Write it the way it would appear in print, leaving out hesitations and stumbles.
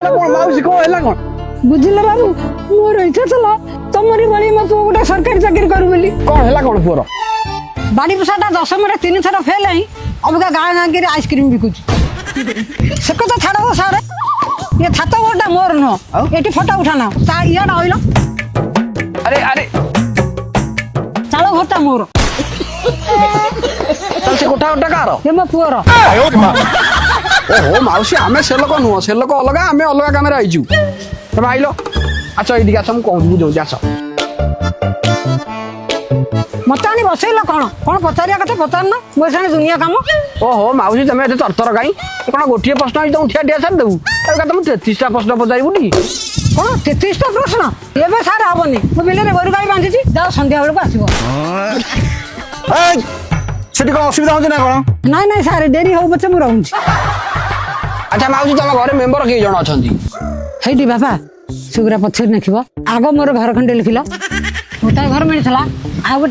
माउसी कौन है कौन बुझिले बाबू मोर इच्छा थला तमरी बली मो पुओ गोटे सरकारी चाकरी करू बोली कौन है कौन पुअर बाड़ी पुसाटा 10 मिनट 3 थर फेल है अबका गाँ गाँ के आइसक्रीम बिकुच से कथा छाड़ो सारे ये छात गोटा मोर न एटी फोटो उठाना ता इया आइलो अरे अरे चालो घरटा मोर चल से कोठा कोठा कार ये मो पुओर ओहो माउसी आमे से लोक नुह से लोक अलग आमे अलग काम आईचु तब आइलो अच्छा ये आस कौन बुझे आस मत आनी बसैल कौन कौन पचारिया कथा पचार ना मोर साने दुनिया काम ओहो माउसी तुम एत तरतर कहीं कौन गोटे प्रश्न आई तुम ठिया ठिया सारी देबू तुम 33टा प्रश्न पचारूटी कौन 33टा प्रश्न एबे सार हबनी मो बिले गोरु गाई बांधि जाओ संध्या बेलको आसीबो सेठी कौन असुविधा होची ना कौन नाई नाई सार डेरी हो बच्चे मु रहूंची अच्छा माउसी तुम घर मेंबर किए जन अच्छा हेटी बापा सुगरा पछर नखिबो आगो मोर घर खंडे लिखिलो गोटा घर मिलथला आ गोटा